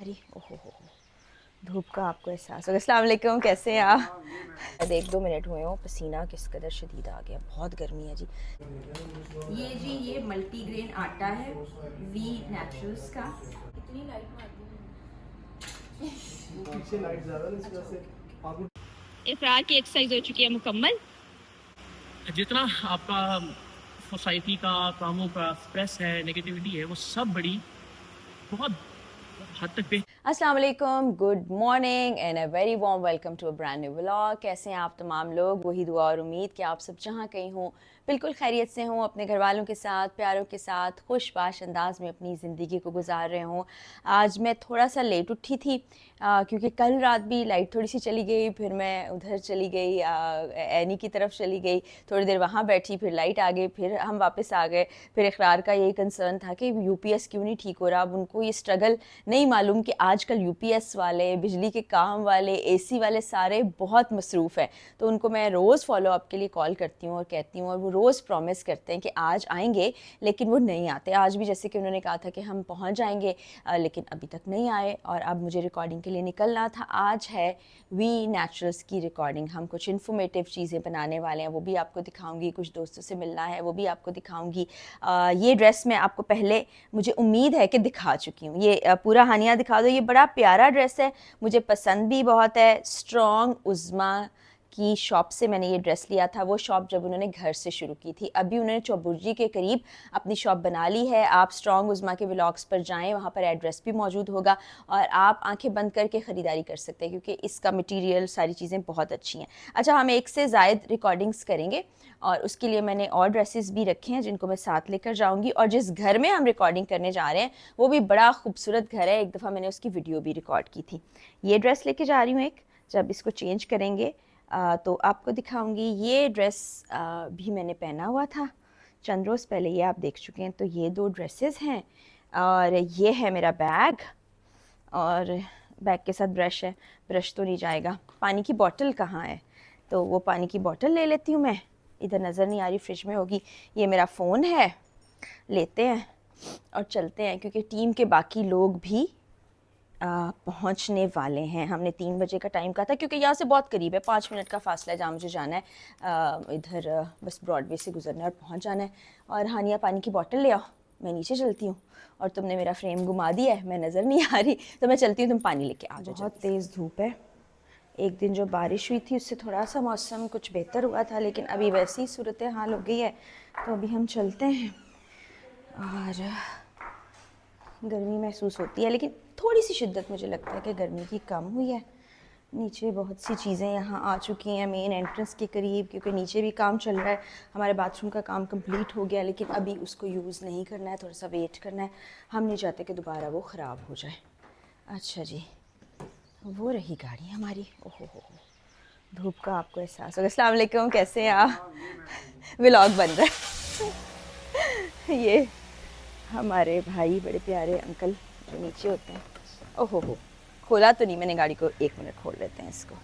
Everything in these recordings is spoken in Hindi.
अरे ओहो हो, धूप का आपको एहसास होगा। अस्सलाम वालेकुम, कैसे हैं आप? शायद 1-2 मिनट हुए हो, पसीना किस कदर शदीद आ गया, बहुत गर्मी है जी। ये मल्टीग्रेन आटा है वी नेचुरल्स का। इतनी लाइट मारती पीछे लाइट ज्यादा है, इस वजह से आपको इफ्रार की एक्सरसाइज हो चुकी है मुकम्मल। जितना आपका सोसाइटी का कामों का स्ट्रेस है, नेगेटिविटी है, वो सब बड़ी बहुत हद तक पे अस्सलाम वालेकुम, good morning and a very warm welcome to a brand new vlog. कैसे हैं आप तमाम लोग? वही दुआ और उम्मीद कि आप सब जहाँ कहीं हों बिल्कुल खैरियत से हों, अपने घर वालों के साथ, प्यारों के साथ खुशबाश अंदाज में अपनी ज़िंदगी को गुजार रहे हों। आज मैं थोड़ा सा लेट उठी थी क्योंकि कल रात भी लाइट थोड़ी सी चली गई, फिर मैं उधर चली गई एनी की तरफ चली गई, थोड़ी देर वहाँ बैठी, फिर लाइट आ गई, फिर हम वापस आ गए। फिर इकरार का यही कंसर्न था कि यूपीएस क्यों नहीं ठीक हो रहा। अब उनको ये स्ट्रगल नहीं मालूम कि आजकल यूपीएस वाले, बिजली के काम वाले, एसी वाले सारे बहुत मसरूफ़ हैं। तो उनको मैं रोज़ फॉलो अप के लिए कॉल करती हूँ और कहती हूँ, और वो रोज़ प्रॉमिस करते हैं कि आज आएंगे, लेकिन वो नहीं आते। आज भी जैसे कि उन्होंने कहा था कि हम पहुँच जाएंगे, लेकिन अभी तक नहीं आए और अब मुझे रिकॉर्डिंग के लिए निकलना था। आज है वी नेचुरल्स की रिकॉर्डिंग, हम कुछ इन्फॉर्मेटिव चीज़ें बनाने वाले हैं, वो भी आपको दिखाऊंगी। कुछ दोस्तों से मिलना है, वो भी आपको दिखाऊंगी। ये ड्रेस मैं आपको पहले, मुझे उम्मीद है कि दिखा चुकी हूँ। ये पूरा हानिया दिखा दो। ये बड़ा प्यारा ड्रेस है, मुझे पसंद भी बहुत है। स्ट्रॉन्ग उज़्मा की शॉप से मैंने ये ड्रेस लिया था। वो शॉप जब उन्होंने घर से शुरू की थी, अभी उन्होंने चौबुर्जी के करीब अपनी शॉप बना ली है। आप स्ट्रॉन्ग उज़्मा के व्लॉग्स पर जाएं, वहाँ पर एड्रेस भी मौजूद होगा और आप आंखें बंद करके ख़रीदारी कर सकते हैं क्योंकि इसका मटेरियल, सारी चीज़ें बहुत अच्छी हैं। अच्छा, हम एक से ज़ायद रिकॉर्डिंग्स करेंगे और उसके लिए मैंने और ड्रेसेस भी रखे हैं जिनको मैं साथ लेकर जाऊंगी। और जिस घर में हम रिकॉर्डिंग करने जा रहे हैं वो भी बड़ा खूबसूरत घर है, एक दफ़ा मैंने उसकी वीडियो भी रिकॉर्ड की थी। ये ड्रेस लेके जा रही हूँ एक, जब इसको चेंज करेंगे तो आपको दिखाऊंगी। ये ड्रेस भी मैंने पहना हुआ था चंद रोज़ पहले, ये आप देख चुके हैं। तो ये दो ड्रेसेस हैं और ये है मेरा बैग, और बैग के साथ ब्रश है। ब्रश तो नहीं जाएगा। पानी की बोतल कहाँ है? तो वो पानी की बोतल ले लेती हूँ मैं, इधर नज़र नहीं आ रही, फ्रिज में होगी। ये मेरा फ़ोन है, लेते हैं और चलते हैं क्योंकि टीम के बाकी लोग भी पहुंचने वाले हैं। हमने 3 बजे का टाइम कहा था क्योंकि यहाँ से बहुत करीब है, 5 मिनट का फ़ासला है जहाँ मुझे जाना है। इधर बस ब्रॉडवे से गुजरना है और पहुँच जाना है। और हानिया, पानी की बोतल ले आओ, मैं नीचे चलती हूँ। और तुमने मेरा फ्रेम घुमा दिया है, मैं नज़र नहीं आ रही, तो मैं चलती हूँ, तुम पानी लेके आ जाओ। बहुत तेज़ धूप है। एक दिन जो बारिश हुई थी उससे थोड़ा सा मौसम कुछ बेहतर हुआ था, लेकिन अभी वैसी सूरत हाल हो गई है। तो अभी हम चलते हैं और गर्मी महसूस होती है, लेकिन थोड़ी सी शिद्दत मुझे लगता है कि गर्मी की कम हुई है। नीचे बहुत सी चीज़ें यहाँ आ चुकी हैं मेन एंट्रेंस के करीब, क्योंकि नीचे भी काम चल रहा है। हमारे बाथरूम का काम कंप्लीट हो गया, लेकिन अभी उसको यूज़ नहीं करना है, थोड़ा सा वेट करना है। हम नहीं चाहते कि दोबारा वो ख़राब हो जाए। अच्छा जी, वो रही गाड़ी हमारी। ओहो हो, धूप का आपको एहसास होगा। अस्सलाम वालेकुम, कैसे हैं आप? व्लॉग बन रहा है। ये हमारे भाई, बड़े प्यारे अंकल जो नीचे होते हैं। ओहो हो, खोला तो नहीं मैंने गाड़ी को, 1 मिनट खोल लेते हैं इसको।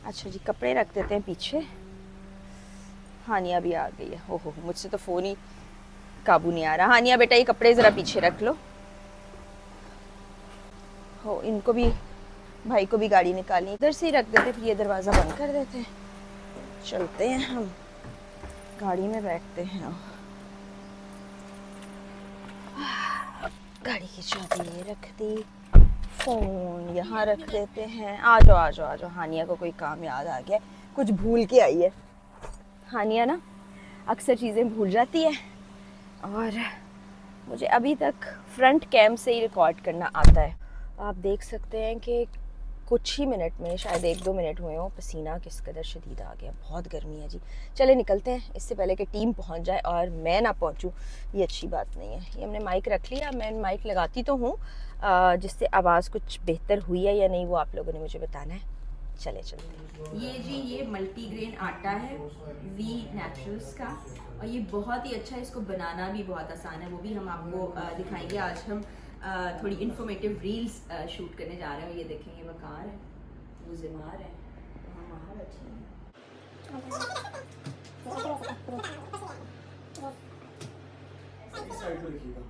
अच्छा जी, कपड़े रख देते हैं पीछे। हानिया भी आ गई है। ओहो, मुझसे तो फ़ोन ही काबू नहीं आ रहा। हानिया बेटा, ये कपड़े ज़रा पीछे रख लो। हो, इनको भी, भाई को भी गाड़ी निकालनी, इधर से ही रख देते, फिर ये दरवाज़ा बंद कर देते हैं। चलते हैं हम, गाड़ी में बैठते हैं। गाड़ी की चाबी ये रख दी, फ़ोन यहाँ रख देते हैं। आ जाओ आ जाओ आ जाओ। हानिया को कोई काम याद आ गया, कुछ भूल के आई है। हानिया ना अक्सर चीज़ें भूल जाती है, और मुझे अभी तक फ्रंट कैम से ही रिकॉर्ड करना आता है। आप देख सकते हैं कि कुछ ही मिनट में, शायद 1-2 मिनट हुए हों, पसीना किस कदर शदीद आ गया, बहुत गर्मी है जी। चले निकलते हैं, इससे पहले कि टीम पहुंच जाए और मैं ना पहुंचूं, ये अच्छी बात नहीं है। ये हमने माइक रख लिया, मैं माइक लगाती तो हूँ, जिससे आवाज़ कुछ बेहतर हुई है या नहीं वो आप लोगों ने मुझे बताना है। चले चलते हैं। ये मल्टीग्रेन आटा है वी नेचुरल्स का, और ये बहुत ही अच्छा है। इसको बनाना भी बहुत आसान है, वो भी हम आपको दिखाएंगे। आज हम थोड़ी इन्फॉर्मेटिव रील्स शूट करने जा रहे हैं। ये देखेंगे, वकार है, वो जिमार है, तो हम वहाँ बैठे हैं। इस साइड में रखिएगा।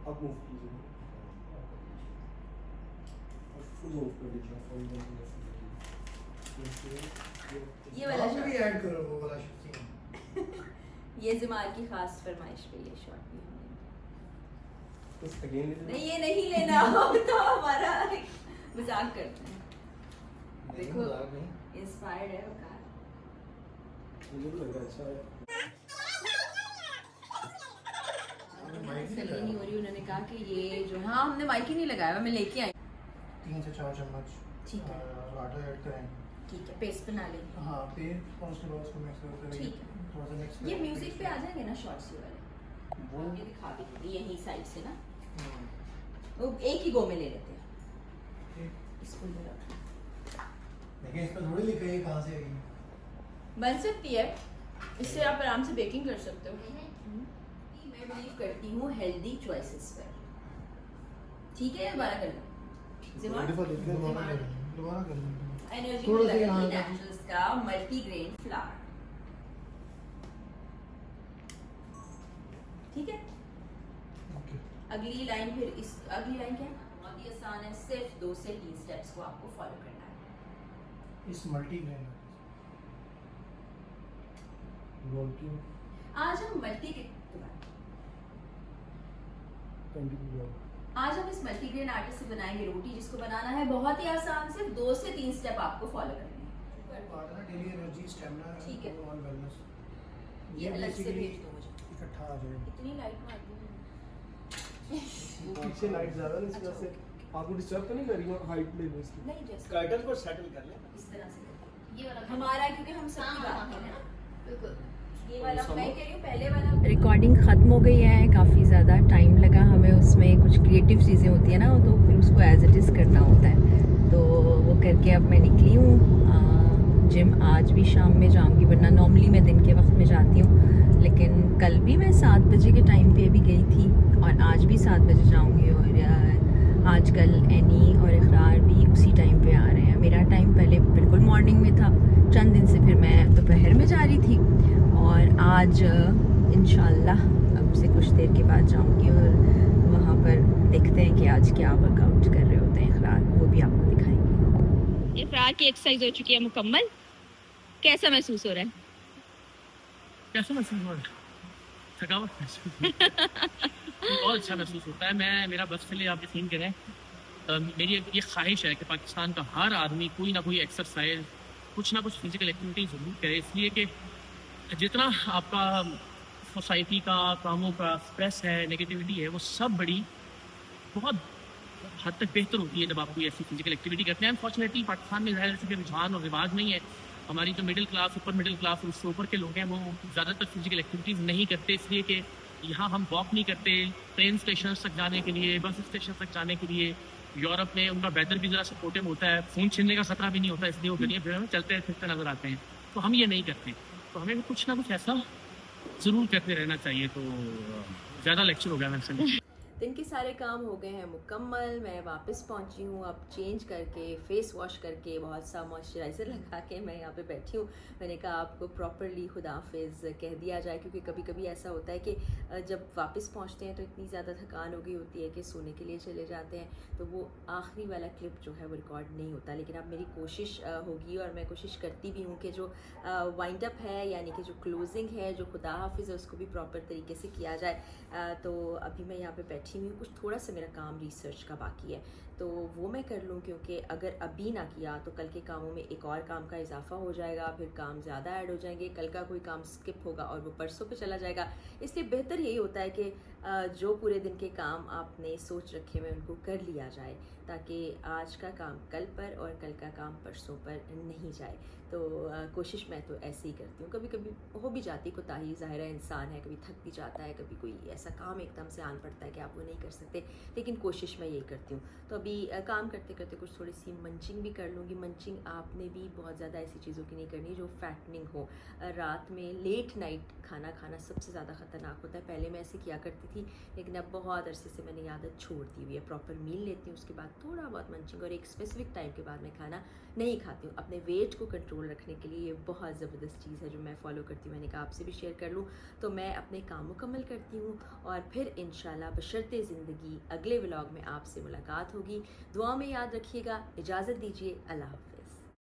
आप मूव कीजिए और फुल मूव कर दीजिए आप और ये वाला आप भी shot। ऐड करो वो वाला सीन ये जमाल की खास फरमाइश पे ये शॉट भी हमने। बस अगेन नहीं ये नहीं लेना हम तो हमारा मजाक करते हैं। देखो इंस्पायर्ड है वकार। मुझे भी लग रहा है अच्छा है तसल्ली नहीं हो रही, उन्होंने कहा कि ये जो हाँ हमने माइक ही नहीं लगाया, मैं लेके आई। 3 से 4 चम्मच ठीक है। आटा ऐड करें। ठीक है, पेस्ट बना लेंगे। हाँ फिर उसके बाद उसको मिक्स करते ठीक है। थोड़ा सा मिक्स ये म्यूजिक पे आ जाएंगे ना शॉर्ट्स ये वाले, वो ये दिखा भी देंगे यहीं साइड से ना, वो एक ही गो में ले लेते हैं इसको। लेकिन इस पर थोड़ी लिखा है कहाँ से आएगी। बन सकती है, इससे आप आराम से बेकिंग कर सकते हो। मैं बिलीव करती हूँ हेल्दी चॉइसेस पर। ठीक है, दोबारा कर लो। दोबारा कर लेंगे। एनर्जी थोड़ा सा लगेगी यहाँ का- नेचुरल्स का मल्टीग्रेन फ्लावर। ठीक है, ओके अगली लाइन फिर इस अगली लाइन क्या है? बहुत ही आसान है, सिर्फ 2 से 3 स्टेप्स को आपको फॉलो करना है। इस मल्टीग्रेन रोल क्यों आज हम कंटिन्यू आज हम इस मल्टीग्रेन आटे से बनाएंगे रोटी, जिसको बनाना है बहुत ही आसान, सिर्फ 2 से 3 स्टेप आपको फॉलो करने हैं। डेली एनर्जी स्टैमिना ठीक है। ऑल वेलनेस ये अलग से भेज दो मुझे। इकट्ठा आ जाए इतनी लाइट मार दी पीछे लाइट ज्यादा है, इस वजह से आपको डिस्टर्ब तो नहीं कर रही हाइट ले लो इसकी। नहीं, जैसे कर्टन को सेटल कर ले। इस तरह से ये वाला हमारा, क्योंकि हम सबकी बात कर रहे हैं ना। बिल्कुल, ये वाला मैं कह रही हूँ पहले वाला। रिकॉर्डिंग ख़त्म हो गई है, काफ़ी ज़्यादा टाइम लगा हमें उसमें, कुछ क्रिएटिव चीज़ें होती है ना, तो फिर उसको एज इट इज़ करना होता है। तो वो करके अब मैं निकली हूँ जिम। आज भी शाम में जाऊँगी, वरना नॉर्मली मैं दिन के वक्त में जाती हूँ, लेकिन कल भी मैं 7 बजे के टाइम पे भी गई थी और आज भी 7 बजे जाऊँगी। और आजकल एनी और इकरार भी उसी टाइम पे आ रहे हैं। मेरा टाइम पहले बिल्कुल मॉर्निंग में था, चंद दिन से फिर मैं दोपहर में जा रही थी, और आज इंशाल्लाह अब से कुछ देर के बाद जाऊंगी और वहाँ पर देखते हैं कि आज क्या वर्कआउट कर रहे होते हैं इकरार, वो भी आपको दिखाएंगे। इकरार की एक्सरसाइज हो चुकी है मुकम्मल, कैसा महसूस हो रहा है? कैसा महसूस हो रहा है? थकावट महसूस हो रही है। बहुत अच्छा महसूस होता है। मेरा बस चले आप यकीन करें, मेरी ये ख्वाहिश है कि पाकिस्तान का हर आदमी कोई ना कोई एक्सरसाइज, कुछ ना कुछ फिजिकल एक्टिविटी ज़रूर करे, इसलिए कि जितना आपका सोसाइटी का, कामों का स्ट्रेस है, नेगेटिविटी है, वो सब बड़ी बहुत हद तक बेहतर होती है जब आप कोई ऐसी फिजिकल एक्टिविटी करते हैं। अनफॉर्चुनेटली पाकिस्तान में ज़ाहिर है रुझान और रिवाज नहीं है। हमारी जो मिडिल क्लास, ऊपर मिडिल क्लास और उससे ऊपर के लोग हैं, वो ज़्यादातर फिजिकल एक्टिविटीज़ नहीं करते, इसलिए कि यहाँ हम वॉक नहीं करते ट्रेन स्टेशन तक जाने के लिए, बस स्टेशन तक जाने के लिए। यूरोप में उनका वेदर भी ज़रा सपोर्टिव होता है, फ़ोन छीनने का खतरा भी नहीं होता, इसलिए वो गलियाँ फिर में चलते फिरते नजर आते हैं। तो हम ये नहीं करते, तो हमें भी कुछ ना कुछ ऐसा ज़रूर करते रहना चाहिए। तो ज़्यादा लेक्चर हो गया मेरे से। दिन के सारे काम हो गए हैं मुकम्मल, मैं वापस पहुंची हूँ। अब चेंज करके, फेस वॉश करके, बहुत सा मॉइस्चराइज़र लगा के मैं यहाँ पे बैठी हूँ। मैंने कहा आपको प्रॉपरली खुदा हाफिज़ कह दिया जाए, क्योंकि कभी कभी ऐसा होता है कि जब वापस पहुँचते हैं तो इतनी ज़्यादा थकान हो गई होती है कि सोने के लिए चले जाते हैं, तो वो आखिरी वाला क्लिप जो है वो रिकॉर्ड नहीं होता। लेकिन अब मेरी कोशिश होगी, और मैं कोशिश करती भी हूँ कि जो वाइंड अप है, यानी कि जो क्लोजिंग है, जो खुदा हाफिज़ है, उसको भी प्रॉपर तरीके से किया जाए। तो अभी मैं यहाँ पे बैठी हुई हूँ, कुछ थोड़ा सा मेरा काम रिसर्च का बाकी है, तो वो मैं कर लूँ, क्योंकि अगर अभी ना किया तो कल के कामों में एक और काम का इजाफा हो जाएगा, फिर काम ज़्यादा ऐड हो जाएंगे, कल का कोई काम स्किप होगा और वो परसों पे चला जाएगा। इसलिए बेहतर यही होता है कि जो पूरे दिन के काम आपने सोच रखे हुए उनको कर लिया जाए, ताकि आज का काम कल पर और कल का काम परसों पर नहीं जाए। तो कोशिश मैं तो ऐसे ही करती हूँ। कभी कभी हो भी जाती कोताही, ज़ाहिर है इंसान है, कभी थक भी जाता है, कभी कोई ऐसा काम एकदम से आन पड़ता है कि आप वो नहीं कर सकते, लेकिन कोशिश मैं यही करती हूँ। तो अभी काम करते करते कुछ थोड़ी सी मंचिंग भी कर लूँगी। मंचिंग आपने भी बहुत ज़्यादा ऐसी चीज़ों की नहीं करनी जो फैटनिंग हो। रात में लेट नाइट खाना खाना सबसे ज़्यादा ख़तरनाक होता है। पहले मैं ऐसे किया करती थी, थी, लेकिन अब बहुत अरसे से मैंने आदत छोड़ दी हुई है। प्रॉपर मील लेती हूँ, उसके बाद थोड़ा बहुत मंचिंग, और एक स्पेसिफिक टाइम के बाद मैं खाना नहीं खाती हूँ। अपने वेट को कंट्रोल रखने के लिए ये बहुत ज़बरदस्त चीज़ है जो मैं फ़ॉलो करती हूँ। मैंने कहा आपसे भी शेयर कर लूँ। तो मैं अपने काम मुकम्मल करती हूँ और फिर इंशाल्लाह बशर्ते ज़िंदगी अगले व्लॉग में आपसे मुलाकात होगी। दुआ में याद रखिएगा। इजाज़त दीजिए। अल्लाह हाफ़िज़।